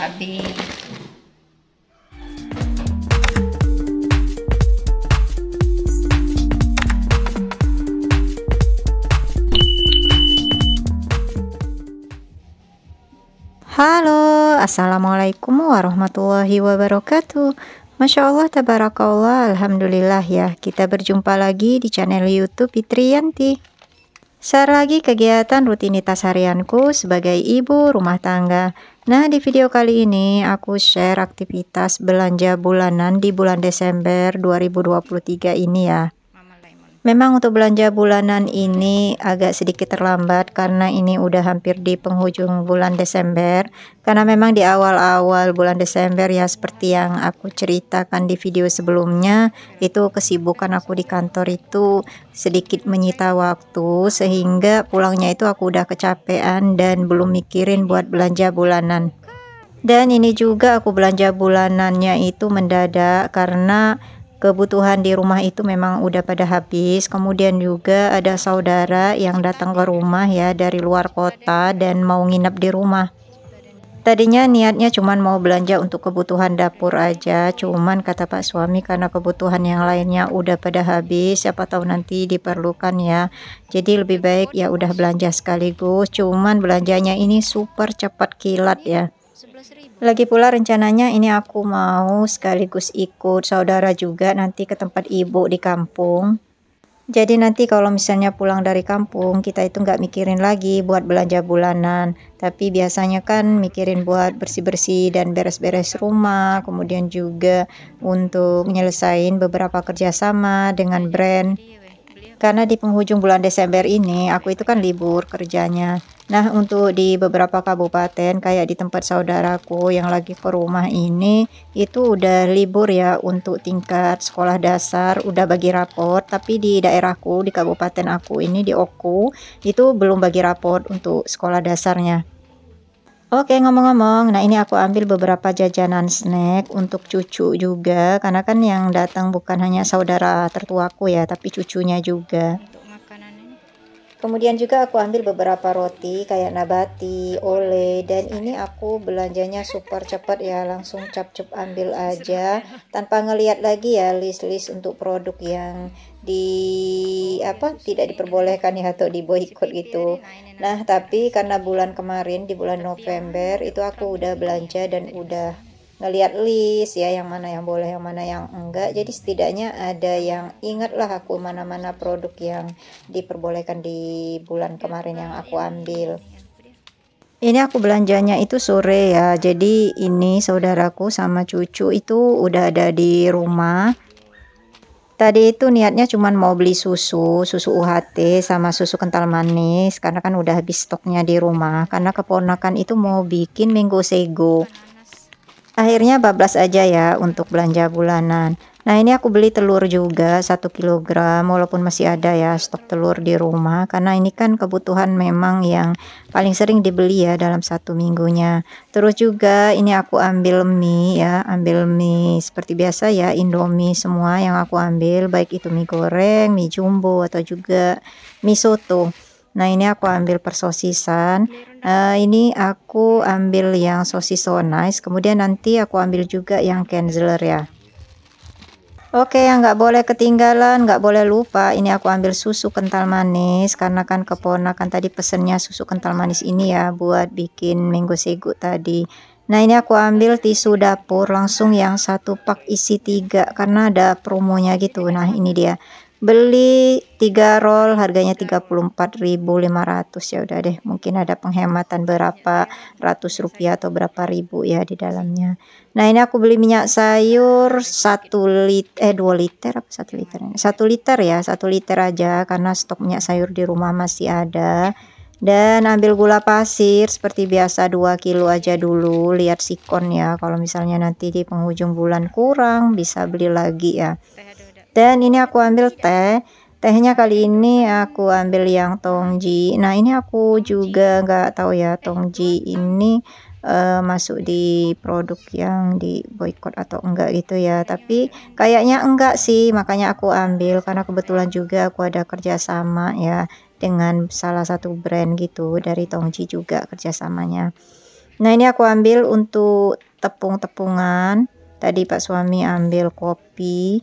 habis. Halo, assalamualaikum warahmatullahi wabarakatuh. Masya Allah, tabarakallah, alhamdulillah ya. Kita berjumpa lagi di channel YouTube Fitriyanti. Share lagi kegiatan rutinitas harianku sebagai ibu rumah tangga. Nah, di video kali ini aku share aktivitas belanja bulanan di bulan Desember 2023 ini ya. Memang untuk belanja bulanan ini agak sedikit terlambat karena ini udah hampir di penghujung bulan Desember. Karena memang di awal-awal bulan Desember ya, seperti yang aku ceritakan di video sebelumnya, itu kesibukan aku di kantor itu sedikit menyita waktu, sehingga pulangnya itu aku udah kecapean dan belum mikirin buat belanja bulanan. Dan ini juga aku belanja bulanannya itu mendadak karena kebutuhan di rumah itu memang udah pada habis. Kemudian juga ada saudara yang datang ke rumah ya dari luar kota dan mau nginep di rumah. Tadinya niatnya cuman mau belanja untuk kebutuhan dapur aja, cuman kata Pak suami karena kebutuhan yang lainnya udah pada habis, siapa tahu nanti diperlukan ya. Jadi lebih baik ya udah belanja sekaligus, cuman belanjanya ini super cepat kilat ya. Lagi pula rencananya ini aku mau sekaligus ikut saudara juga nanti ke tempat ibu di kampung. Jadi nanti kalau misalnya pulang dari kampung, kita itu nggak mikirin lagi buat belanja bulanan. Tapi biasanya kan mikirin buat bersih-bersih dan beres-beres rumah. Kemudian juga untuk menyelesaikan beberapa kerjasama dengan brand. Karena di penghujung bulan Desember ini aku itu kan libur kerjanya. Nah, untuk di beberapa kabupaten kayak di tempat saudaraku yang lagi ke rumah ini itu udah libur ya untuk tingkat sekolah dasar, udah bagi rapor. Tapi di daerahku, di kabupaten aku ini di Oku itu belum bagi rapor untuk sekolah dasarnya. Oke, ngomong-ngomong, nah ini aku ambil beberapa jajanan snack untuk cucu juga, karena kan yang datang bukan hanya saudara tertuaku ya, tapi cucunya juga. Kemudian juga aku ambil beberapa roti kayak nabati, ole, dan ini aku belanjanya super cepat ya, langsung cap-cap ambil aja tanpa ngelihat lagi ya list-list untuk produk yang tidak diperbolehkan ya atau diboikot gitu. Nah, tapi karena bulan kemarin di bulan November itu aku udah belanja dan udah ngeliat list ya, yang mana yang boleh, yang mana yang enggak. Jadi setidaknya ada yang ingat lah aku mana-mana produk yang diperbolehkan di bulan kemarin yang aku ambil. Ini aku belanjanya itu sore ya. Jadi ini saudaraku sama cucu itu udah ada di rumah. Tadi itu niatnya cuman mau beli susu UHT sama susu kental manis karena kan udah habis stoknya di rumah, karena keponakan itu mau bikin mango sago. Akhirnya bablas aja ya untuk belanja bulanan. Nah, ini aku beli telur juga 1 kilogram walaupun masih ada ya stok telur di rumah, karena ini kan kebutuhan memang yang paling sering dibeli ya dalam 1 minggunya. Terus juga ini aku ambil mie ya, ambil mie seperti biasa ya, Indomie semua yang aku ambil, baik itu mie goreng, mie jumbo atau juga mie soto. Nah, ini aku ambil per sosisan. Ini aku ambil yang sosis so nice, kemudian nanti aku ambil juga yang Kenzler ya. Oke, yang nggak boleh ketinggalan, nggak boleh lupa, ini aku ambil susu kental manis karena kan keponakan tadi pesennya susu kental manis ini ya buat bikin mango sago tadi. Nah, ini aku ambil tisu dapur langsung yang 1 pak isi 3 karena ada promonya gitu. Nah, ini dia. Beli 3 roll harganya 34.500 ya, udah deh, mungkin ada penghematan berapa ratus rupiah atau berapa ribu ya di dalamnya. Nah, ini aku beli minyak sayur 2 liter apa 1 liter, 1 liter ya, 1 liter aja karena stok minyak sayur di rumah masih ada. Dan ambil gula pasir seperti biasa 2 kilo aja dulu, lihat sikon ya, kalau misalnya nanti di penghujung bulan kurang bisa beli lagi ya. Dan ini aku ambil tehnya kali ini aku ambil yang Tongji. Nah, ini aku juga nggak tahu ya Tongji ini masuk di produk yang di boykot atau enggak gitu ya, tapi kayaknya enggak sih, makanya aku ambil karena kebetulan juga aku ada kerjasama ya dengan salah satu brand gitu dari Tongji juga kerjasamanya. Nah, ini aku ambil untuk tepung-tepungan. Tadi Pak suami ambil kopi.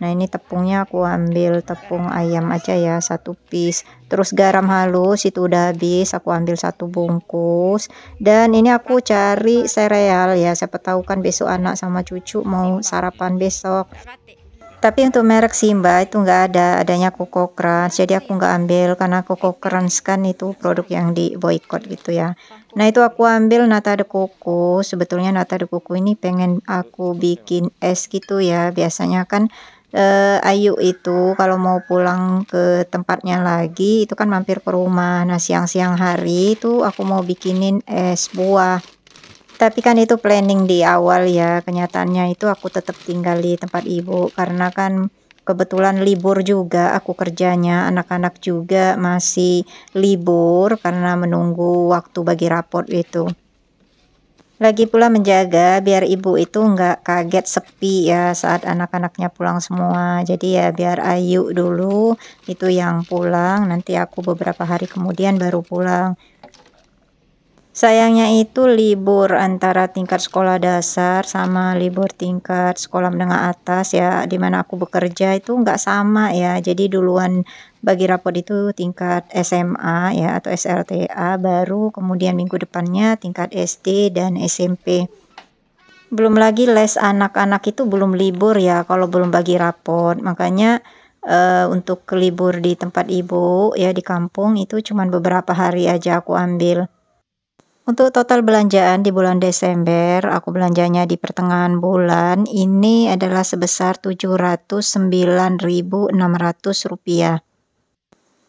Nah, ini tepungnya aku ambil tepung ayam aja ya, 1 piece. Terus garam halus itu udah habis, aku ambil 1 bungkus. Dan ini aku cari sereal ya, siapa tahu kan besok anak sama cucu mau sarapan besok. Tapi untuk merek Simba itu nggak ada, adanya Coco Crunch. Jadi aku nggak ambil karena Coco Crunch kan itu produk yang di boycott gitu ya. Nah, itu aku ambil nata de coco. Sebetulnya nata de coco ini pengen aku bikin es gitu ya. Biasanya kan Ayu itu kalau mau pulang ke tempatnya lagi itu kan mampir ke rumah. Nah, siang-siang hari itu aku mau bikinin es buah. Tapi kan itu planning di awal ya, kenyataannya itu aku tetap tinggal di tempat ibu karena kan kebetulan libur juga aku kerjanya, anak-anak juga masih libur karena menunggu waktu bagi raport itu. Lagi pula menjaga biar ibu itu nggak kaget sepi ya saat anak-anaknya pulang semua. Jadi ya biar Ayu dulu itu yang pulang, nanti aku beberapa hari kemudian baru pulang. Sayangnya itu libur antara tingkat sekolah dasar sama libur tingkat sekolah menengah atas ya, dimana aku bekerja itu nggak sama ya. Jadi duluan bagi rapot itu tingkat SMA ya atau SLTA, baru kemudian minggu depannya tingkat SD dan SMP. Belum lagi les anak-anak itu belum libur ya kalau belum bagi rapot. Makanya untuk libur di tempat ibu ya di kampung itu cuman beberapa hari aja aku ambil. Untuk total belanjaan di bulan Desember, aku belanjanya di pertengahan bulan ini adalah sebesar Rp709.600.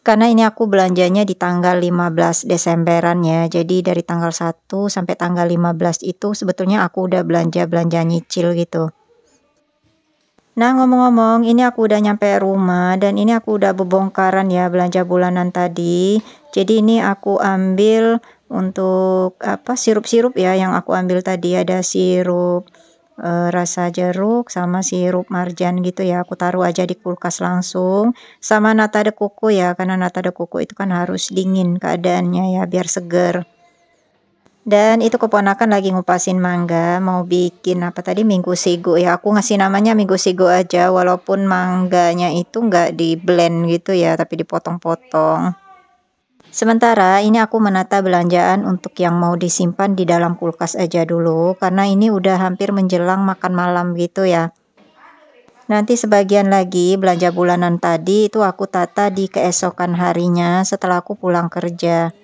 Karena ini aku belanjanya di tanggal 15 Desemberan ya. Jadi dari tanggal 1 sampai tanggal 15 itu sebetulnya aku udah belanja nyicil gitu. Nah, ngomong-ngomong, ini aku udah nyampe rumah dan ini aku udah bebongkaran ya belanja bulanan tadi. Jadi ini aku ambil untuk apa sirup-sirup ya yang aku ambil tadi, ada sirup rasa jeruk sama sirup marjan gitu ya. Aku taruh aja di kulkas langsung. Sama nata de coco ya, karena nata de coco itu kan harus dingin keadaannya ya biar seger. Dan itu keponakan lagi ngupasin mangga, mau bikin apa tadi, minggu sigo ya. Aku ngasih namanya minggu sigo aja, walaupun mangganya itu nggak di blend gitu ya, tapi dipotong-potong. Sementara ini aku menata belanjaan untuk yang mau disimpan di dalam kulkas aja dulu, karena ini udah hampir menjelang makan malam gitu ya. Nanti sebagian lagi belanja bulanan tadi itu aku tata di keesokan harinya setelah aku pulang kerja.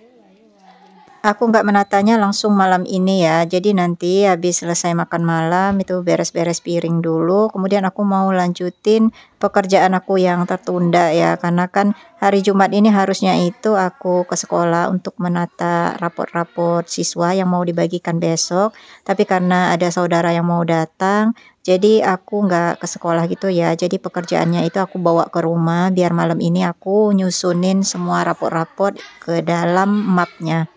Aku nggak menatanya langsung malam ini ya, jadi nanti habis selesai makan malam itu beres-beres piring dulu, kemudian aku mau lanjutin pekerjaan aku yang tertunda ya, karena kan hari Jumat ini harusnya itu aku ke sekolah untuk menata raport-raport siswa yang mau dibagikan besok, tapi karena ada saudara yang mau datang, jadi aku nggak ke sekolah gitu ya, jadi pekerjaannya itu aku bawa ke rumah, biar malam ini aku nyusunin semua raport-raport ke dalam mapnya.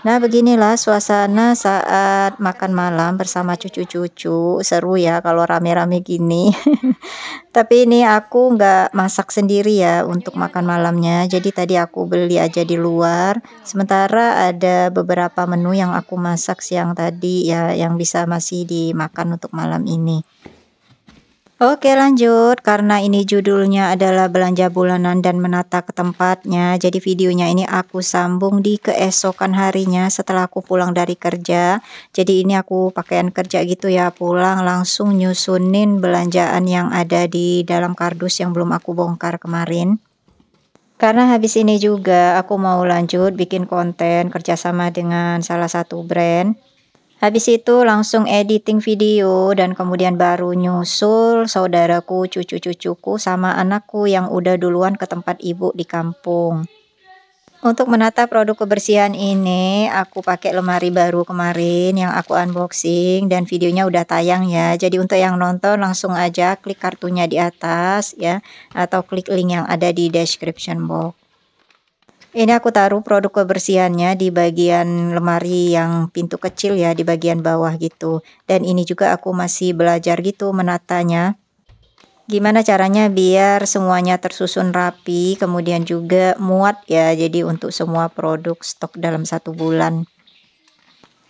Nah, beginilah suasana saat makan malam bersama cucu-cucu. Seru ya kalau rame-rame gini. Tapi ini aku nggak masak sendiri ya untuk makan malamnya. Jadi tadi aku beli aja di luar. Sementara ada beberapa menu yang aku masak siang tadi ya, yang bisa masih dimakan untuk malam ini. Oke, lanjut, karena ini judulnya adalah belanja bulanan dan menata ke tempatnya, jadi videonya ini aku sambung di keesokan harinya setelah aku pulang dari kerja. Jadi ini aku pakaian kerja gitu ya, pulang langsung nyusunin belanjaan yang ada di dalam kardus yang belum aku bongkar kemarin. Karena habis ini juga aku mau lanjut bikin konten kerjasama dengan salah satu brand. Habis itu langsung editing video dan kemudian baru nyusul saudaraku, cucu-cucuku sama anakku yang udah duluan ke tempat ibu di kampung. Untuk menata produk kebersihan ini aku pakai lemari baru kemarin yang aku unboxing dan videonya udah tayang ya. Jadi untuk yang nonton langsung aja klik kartunya di atas ya, atau klik link yang ada di description box. Ini aku taruh produk kebersihannya di bagian lemari yang pintu kecil ya, di bagian bawah gitu. Dan ini juga aku masih belajar gitu menatanya. Gimana caranya biar semuanya tersusun rapi, kemudian juga muat ya. Jadi untuk semua produk stok dalam 1 bulan.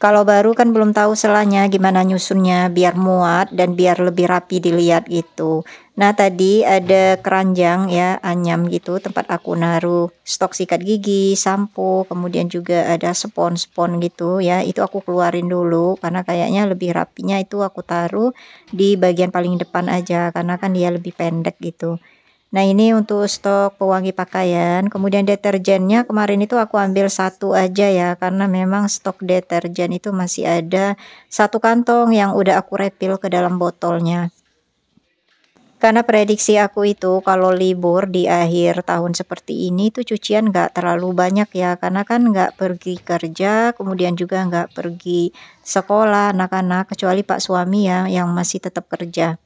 Kalau baru kan belum tahu selanya gimana nyusunnya biar muat dan biar lebih rapi dilihat gitu. Nah tadi ada keranjang ya, anyam gitu, tempat aku naruh stok sikat gigi, sampo, kemudian juga ada spons-spons gitu ya. Itu aku keluarin dulu karena kayaknya lebih rapinya itu aku taruh di bagian paling depan aja karena kan dia lebih pendek gitu. Nah ini untuk stok pewangi pakaian, kemudian deterjennya kemarin itu aku ambil satu aja ya, karena memang stok deterjen itu masih ada satu kantong yang udah aku refill ke dalam botolnya. Karena prediksi aku itu kalau libur di akhir tahun seperti ini tuh cucian nggak terlalu banyak ya, karena kan nggak pergi kerja, kemudian juga nggak pergi sekolah anak-anak, kecuali Pak suami ya yang masih tetap kerja.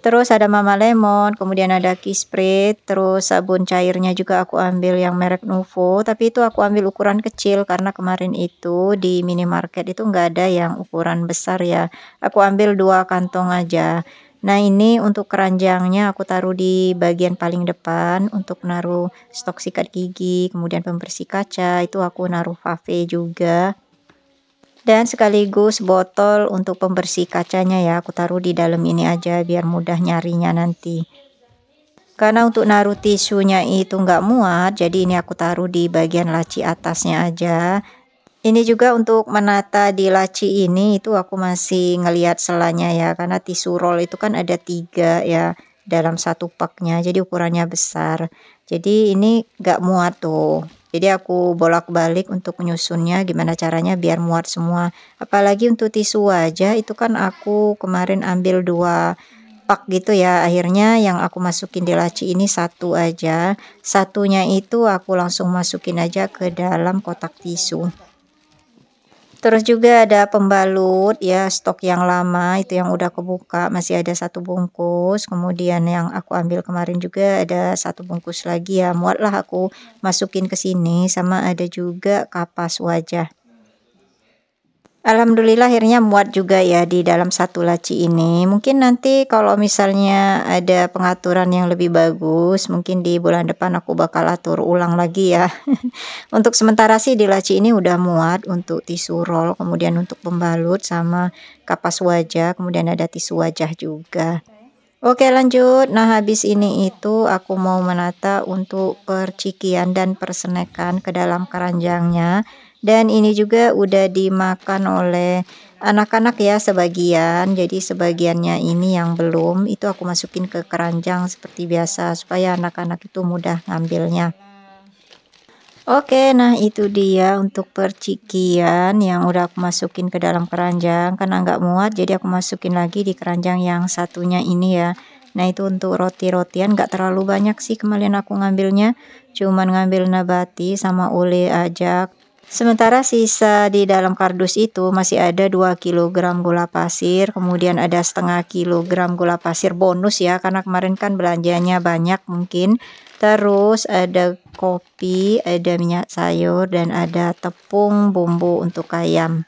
Terus ada Mama Lemon, kemudian ada Kisprit, terus sabun cairnya juga aku ambil yang merek Nuvo, tapi itu aku ambil ukuran kecil karena kemarin itu di minimarket itu nggak ada yang ukuran besar ya. Aku ambil 2 kantong aja. Nah ini untuk keranjangnya aku taruh di bagian paling depan untuk naruh stok sikat gigi, kemudian pembersih kaca, itu aku naruh Fave juga. Dan sekaligus botol untuk pembersih kacanya ya, aku taruh di dalam ini aja biar mudah nyarinya nanti. Karena untuk naruh tisunya itu nggak muat, jadi ini aku taruh di bagian laci atasnya aja. Ini juga untuk menata di laci ini itu aku masih ngelihat selanya ya, karena tisu roll itu kan ada 3 ya dalam satu paknya, jadi ukurannya besar. Jadi ini nggak muat tuh. Jadi aku bolak-balik untuk menyusunnya gimana caranya biar muat semua. Apalagi untuk tisu wajah itu kan aku kemarin ambil 2 pak gitu ya. Akhirnya yang aku masukin di laci ini satu aja. Satunya itu aku langsung masukin aja ke dalam kotak tisu. Terus juga ada pembalut ya, stok yang lama itu yang udah kebuka masih ada 1 bungkus, kemudian yang aku ambil kemarin juga ada 1 bungkus lagi ya, muatlah aku masukin ke sini, sama ada juga kapas wajah. Alhamdulillah akhirnya muat juga ya di dalam satu laci ini. Mungkin nanti kalau misalnya ada pengaturan yang lebih bagus, mungkin di bulan depan aku bakal atur ulang lagi ya. Untuk sementara sih di laci ini udah muat untuk tisu roll, kemudian untuk pembalut sama kapas wajah, kemudian ada tisu wajah juga. Oke lanjut, nah habis ini itu aku mau menata untuk percikian dan persenekan ke dalam keranjangnya. Dan ini juga udah dimakan oleh anak-anak ya sebagian, jadi sebagiannya ini yang belum, itu aku masukin ke keranjang seperti biasa supaya anak-anak itu mudah ngambilnya. Oke, nah itu dia untuk percikian yang udah aku masukin ke dalam keranjang karena nggak muat, jadi aku masukin lagi di keranjang yang satunya ini ya. Nah itu untuk roti-rotian nggak terlalu banyak sih kemarin aku ngambilnya, cuman ngambil nabati sama ule aja. Sementara sisa di dalam kardus itu masih ada 2 kilogram gula pasir, kemudian ada setengah kilogram gula pasir bonus ya, karena kemarin kan belanjanya banyak mungkin. Terus ada kopi, ada minyak sayur, dan ada tepung bumbu untuk ayam.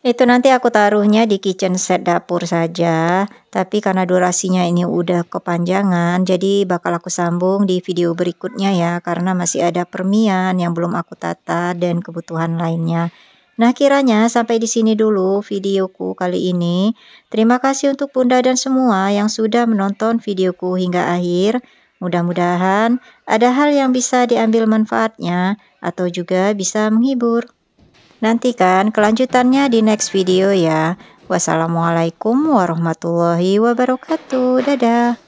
Itu nanti aku taruhnya di kitchen set dapur saja, tapi karena durasinya ini udah kepanjangan, jadi bakal aku sambung di video berikutnya ya, karena masih ada permian yang belum aku tata dan kebutuhan lainnya. Nah, kiranya sampai di sini dulu videoku kali ini. Terima kasih untuk Bunda dan semua yang sudah menonton videoku hingga akhir. Mudah-mudahan ada hal yang bisa diambil manfaatnya atau juga bisa menghibur. Nantikan kelanjutannya di next video ya. Wassalamualaikum warahmatullahi wabarakatuh. Dadah.